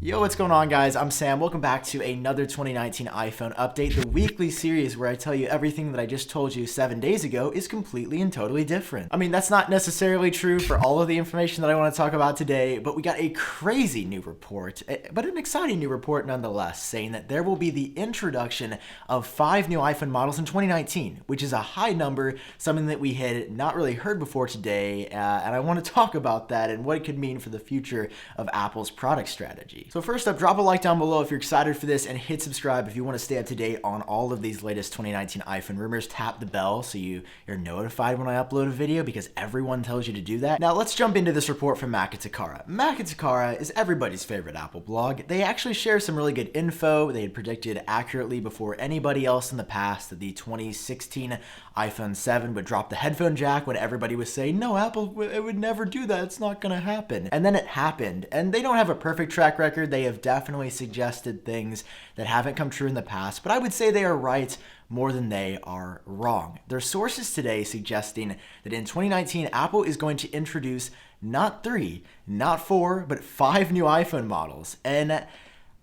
Yo, what's going on, guys? I'm Sam. Welcome back to another 2019 iPhone update, the weekly series where I tell you everything that I just told you 7 days ago is completely and totally different. I mean, that's not necessarily true for all of the information that I want to talk about today, but we got a crazy new report, but an exciting new report nonetheless, saying that there will be the introduction of 5 new iPhone models in 2019, which is a high number, something that we had not really heard before today, and I want to talk about that and what it could mean for the future of Apple's product strategy. So first up, drop a like down below if you're excited for this, and hit subscribe if you want to stay up to date on all of these latest 2019 iPhone rumors. Tap the bell so you're notified when I upload a video, because everyone tells you to do that. Now let's jump into this report from Mac and Takara. Mac and Takara is everybody's favorite Apple blog. They actually share some really good info. They had predicted accurately before anybody else in the past that the 2016 iPhone 7 would drop the headphone jack when everybody was saying, no, Apple, it would never do that. It's not going to happen. And then it happened. And they don't have a perfect track record. They have definitely suggested things that haven't come true in the past, but I would say they are right more than they are wrong. There are sources today suggesting that in 2019, Apple is going to introduce not 3, not 4, but 5 new iPhone models. And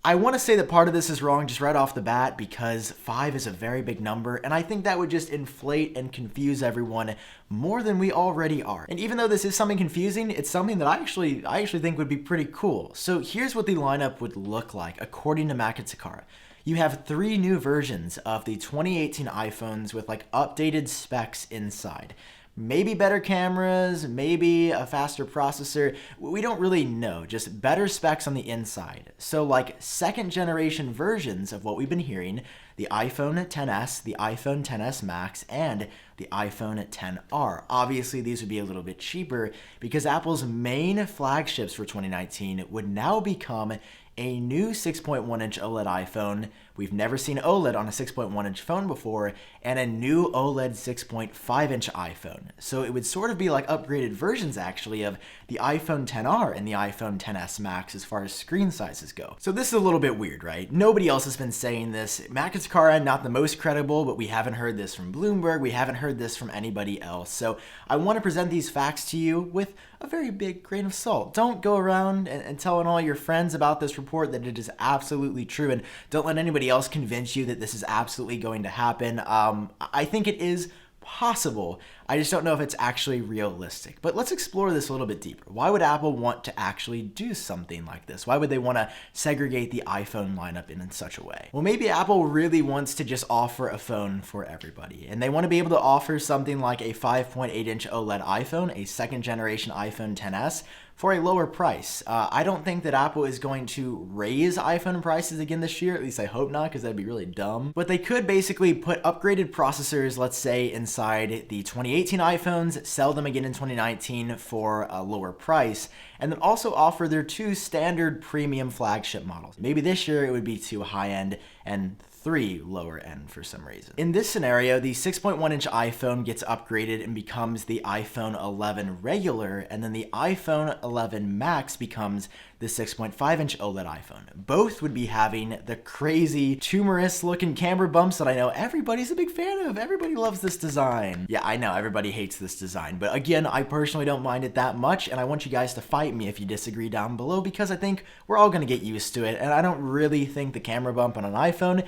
I want to say that part of this is wrong just right off the bat, because 5 is a very big number, and I think that would just inflate and confuse everyone more than we already are. And even though this is something confusing, it's something that I actually think would be pretty cool. So here's what the lineup would look like according to Mac and Takara. You have 3 new versions of the 2018 iPhones with like updated specs inside. Maybe better cameras, maybe a faster processor. We don't really know, just better specs on the inside. So like second generation versions of what we've been hearing, the iPhone XS, the iPhone XS Max, and the iPhone XR. Obviously, these would be a little bit cheaper because Apple's main flagships for 2019 would now become a new 6.1-inch OLED iPhone. We've never seen OLED on a 6.1-inch phone before, and a new OLED 6.5-inch iPhone. So it would sort of be like upgraded versions, actually, of the iPhone XR and the iPhone XS Max as far as screen sizes go. So this is a little bit weird, right? Nobody else has been saying this. Mac and Takara, not the most credible, but we haven't heard this from Bloomberg. We haven't heard this from anybody else. So I want to present these facts to you with a very big grain of salt. Don't go around and telling all your friends about this report that it is absolutely true, and don't let anybody else convince you that this is absolutely going to happen. I think it is possible. I just don't know if it's actually realistic. But let's explore this a little bit deeper. Why would Apple want to actually do something like this? Why would they want to segregate the iPhone lineup in such a way? Well, maybe Apple really wants to just offer a phone for everybody, and they want to be able to offer something like a 5.8-inch OLED iPhone, a second generation iPhone XS, for a lower price. I don't think that Apple is going to raise iPhone prices again this year. At least I hope not, because that'd be really dumb. But they could basically put upgraded processors, let's say, inside the 2018 iPhones, sell them again in 2019 for a lower price, and then also offer their 2 standard premium flagship models. Maybe this year it would be 2 high-end and 3 lower end for some reason. In this scenario, the 6.1-inch iPhone gets upgraded and becomes the iPhone 11 regular, and then the iPhone 11 Max becomes the 6.5-inch OLED iPhone. Both would be having the crazy tumorous looking camera bumps that I know everybody's a big fan of. Everybody loves this design. Yeah, I know everybody hates this design, but again, I personally don't mind it that much, and I want you guys to fight me if you disagree down below, because I think we're all gonna get used to it, and I don't really think the camera bump on an iPhone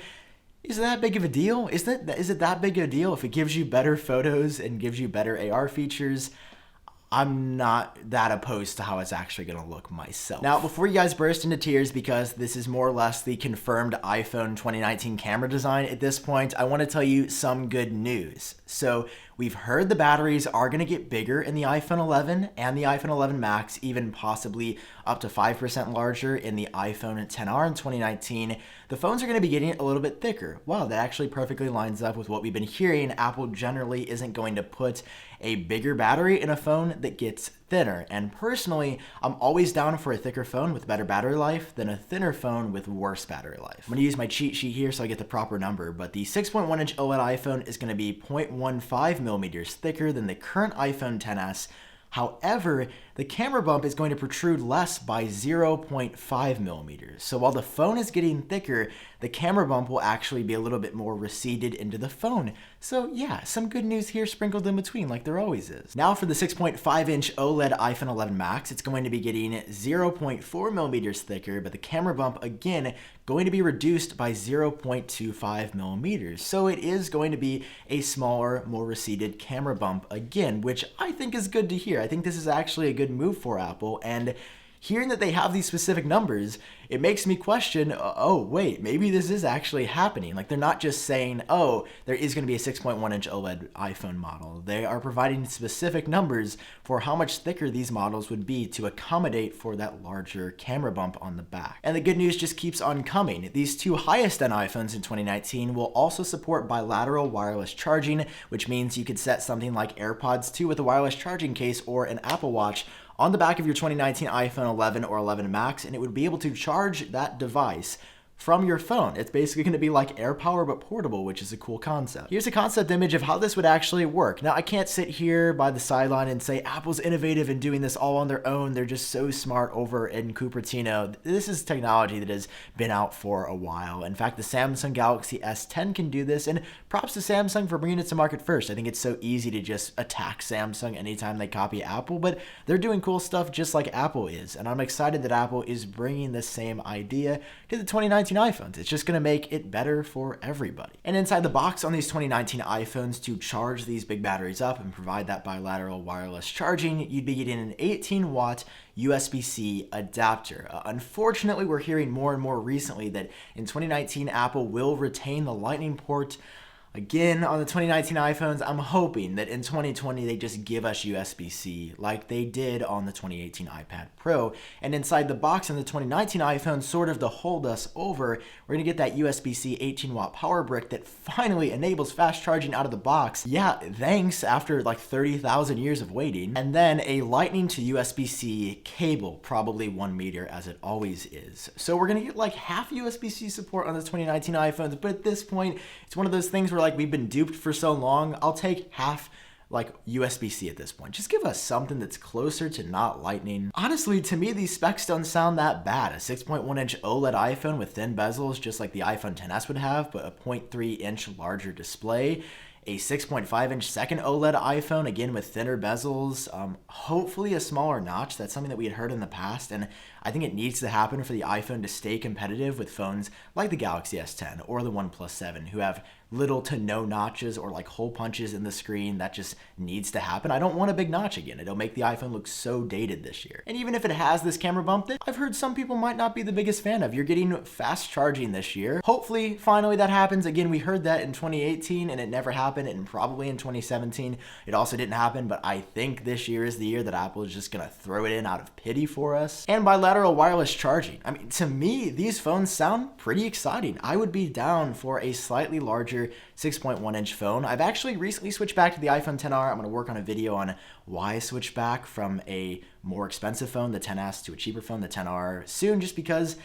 is that big of a deal? Is it that big of a deal if it gives you better photos and gives you better AR features? I'm not that opposed to how it's actually going to look myself. Now, before you guys burst into tears, because this is more or less the confirmed iPhone 2019 camera design at this point, I want to tell you some good news. So we've heard the batteries are going to get bigger in the iPhone 11 and the iPhone 11 Max, even possibly up to 5% larger in the iPhone XR in 2019. The phones are going to be getting a little bit thicker. Wow, that actually perfectly lines up with what we've been hearing. Apple generally isn't going to put a bigger battery in a phone that gets thinner. And personally, I'm always down for a thicker phone with better battery life than a thinner phone with worse battery life. I'm going to use my cheat sheet here so I get the proper number, but the 6.1-inch OLED iPhone is going to be 0.15 millimeters thicker than the current iPhone XS. However, the camera bump is going to protrude less by 0.5 millimeters. So while the phone is getting thicker, the camera bump will actually be a little bit more receded into the phone. So yeah, some good news here sprinkled in between like there always is. Now for the 6.5-inch OLED iPhone 11 Max, it's going to be getting 0.4 millimeters thicker, but the camera bump, again, going to be reduced by 0.25 millimeters. So it is going to be a smaller, more receded camera bump again, which I think is good to hear. I think this is actually a good move for Apple, and hearing that they have these specific numbers, it makes me question, oh, wait, maybe this is actually happening. Like, they're not just saying, oh, there is going to be a 6.1-inch OLED iPhone model. They are providing specific numbers for how much thicker these models would be to accommodate for that larger camera bump on the back. And the good news just keeps on coming. These two highest-end iPhones in 2019 will also support bilateral wireless charging, which means you could set something like AirPods 2 with a wireless charging case or an Apple Watch on the back of your 2019 iPhone 11 or 11 Max, and it would be able to charge that device from your phone. It's basically going to be like AirPower but portable, which is a cool concept. Here's a concept image of how this would actually work. Now, I can't sit here by the sideline and say Apple's innovative in doing this all on their own. They're just so smart over in Cupertino. This is technology that has been out for a while. In fact, the Samsung Galaxy S10 can do this, and props to Samsung for bringing it to market first. I think it's so easy to just attack Samsung anytime they copy Apple, but they're doing cool stuff just like Apple is, and I'm excited that Apple is bringing the same idea to the 2019 iPhones. It's just going to make it better for everybody. And inside the box on these 2019 iPhones, to charge these big batteries up and provide that bilateral wireless charging, you'd be getting an 18-watt USB-C adapter. Unfortunately, we're hearing more and more recently that in 2019, Apple will retain the Lightning port. Again, on the 2019 iPhones, I'm hoping that in 2020 they just give us USB-C like they did on the 2018 iPad Pro. And inside the box on the 2019 iPhone, sort of to hold us over, we're going to get that USB-C 18-watt power brick that finally enables fast charging out of the box. Yeah, thanks, after like 30,000 years of waiting. And then a Lightning to USB-C cable, probably 1 meter as it always is. So we're going to get like half USB-C support on the 2019 iPhones, but at this point, it's one of those things where like we've been duped for so long. I'll take half like USB-C at this point. Just give us something that's closer to not Lightning. Honestly, to me, these specs don't sound that bad. A 6.1-inch OLED iPhone with thin bezels, just like the iPhone XS would have, but a 0.3-inch larger display. A 6.5-inch second OLED iPhone, again with thinner bezels, hopefully a smaller notch. That's something that we had heard in the past, and I think it needs to happen for the iPhone to stay competitive with phones like the Galaxy S10 or the OnePlus 7, who have little to no notches or like hole punches in the screen. That just needs to happen. I don't want a big notch again. It'll make the iPhone look so dated this year. And even if it has this camera bump that I've heard some people might not be the biggest fan of, you're getting fast charging this year. Hopefully, finally that happens. Again, we heard that in 2018 and it never happened, and probably in 2017 it also didn't happen, but I think this year is the year that Apple is just gonna throw it in out of pity for us. And bilateral wireless charging. I mean, to me, these phones sound pretty exciting. I would be down for a slightly larger 6.1-inch phone. I've actually recently switched back to the iPhone XR. I'm going to work on a video on why I switched back from a more expensive phone, the XS, to a cheaper phone, the XR, soon, just because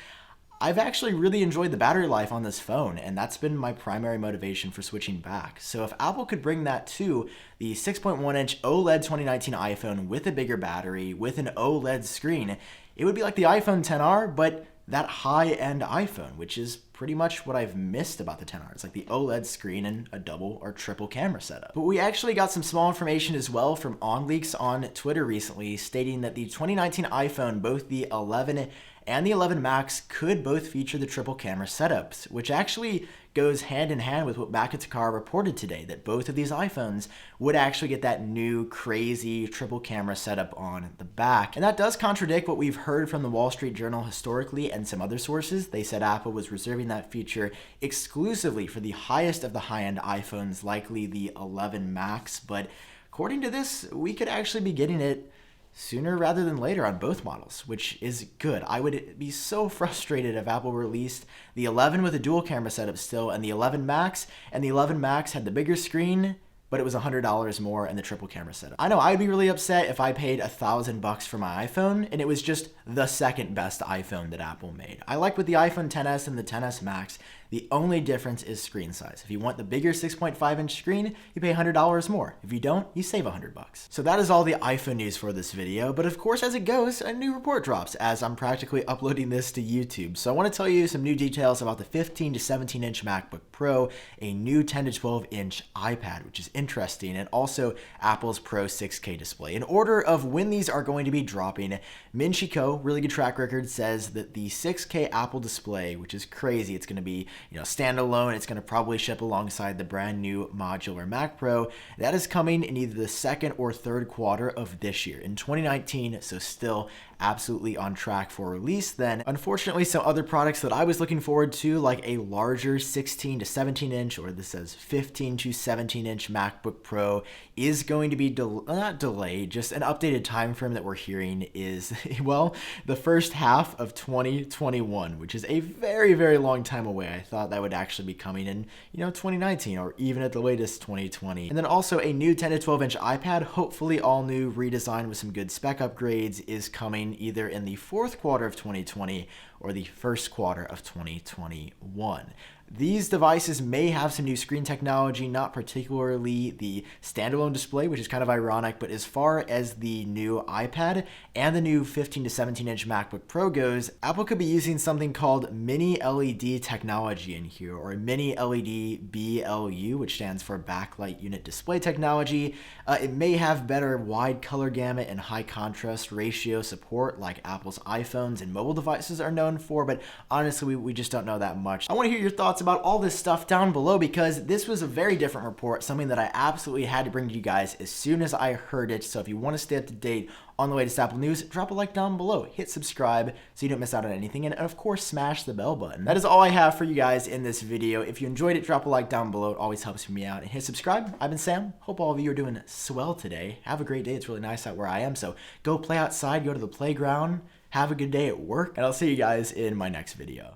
I've actually really enjoyed the battery life on this phone, and that's been my primary motivation for switching back. So if Apple could bring that to the 6.1-inch OLED 2019 iPhone with a bigger battery, with an OLED screen, it would be like the iPhone XR, but that high-end iPhone, which is pretty much what I've missed about the XR. It's like the OLED screen and a double or triple camera setup. But we actually got some small information as well from OnLeaks on Twitter recently, stating that the 2019 iPhone, both the 11 and the 11 Max, could both feature the triple camera setups, which actually goes hand in hand with what Bilateral reported today, that both of these iPhones would actually get that new crazy triple camera setup on the back. And that does contradict what we've heard from the Wall Street Journal historically and some other sources. They said Apple was reserving that feature exclusively for the highest of the high-end iPhones, likely the 11 Max, but according to this, we could actually be getting it sooner rather than later on both models, which is good. I would be so frustrated if Apple released the 11 with a dual camera setup still and the 11 Max, and the 11 Max had the bigger screen, but it was $100 more and the triple camera setup. I know I'd be really upset if I paid $1,000 for my iPhone and it was just the second best iPhone that Apple made. I like with the iPhone XS and the XS Max, The only difference is screen size. If you want the bigger 6.5-inch screen, you pay $100 more. If you don't, you save $100. So that is all the iPhone news for this video, but of course as it goes, a new report drops as I'm practically uploading this to YouTube. So I want to tell you some new details about the 15 to 17-inch MacBook Pro, a new 10 to 12-inch iPad, which is interesting, and also Apple's Pro 6K display. In order of when these are going to be dropping, Min Chi Kuo, really good track record, says that the 6K Apple display, which is crazy, it's going to be, standalone, it's going to probably ship alongside the brand new modular Mac Pro. That is coming in either the second or third quarter of this year, in 2019, so still absolutely on track for release then. Unfortunately, some other products that I was looking forward to, like a larger 16 to 17-inch, or this says 15 to 17-inch MacBook Pro, is going to be not delayed, just an updated time frame that we're hearing is, well, the first half of 2021, which is a very, very long time away. I thought that would actually be coming in, 2019, or even at the latest 2020. And then also a new 10 to 12-inch iPad, hopefully all new, redesigned with some good spec upgrades, is coming either in the fourth quarter of 2020 or the first quarter of 2021. These devices may have some new screen technology, not particularly the standalone display, which is kind of ironic, but as far as the new iPad and the new 15 to 17-inch MacBook Pro goes, Apple could be using something called Mini LED technology in here, or Mini LED BLU, which stands for Backlight Unit Display Technology. It may have better wide color gamut and high contrast ratio support like Apple's iPhones and mobile devices are known for, but honestly, we just don't know that much. I want to hear your thoughts about all this stuff down below, because this was a very different report, something that I absolutely had to bring to you guys as soon as I heard it. So if you want to stay up to date on the latest Apple news, drop a like down below, hit subscribe so you don't miss out on anything, and of course smash the bell button. That is all I have for you guys in this video. If you enjoyed it, drop a like down below. It always helps me out. And hit subscribe. I've been Sam. Hope all of you are doing swell today. Have a great day. It's really nice out where I am, so go play outside, go to the playground, have a good day at work, and I'll see you guys in my next video.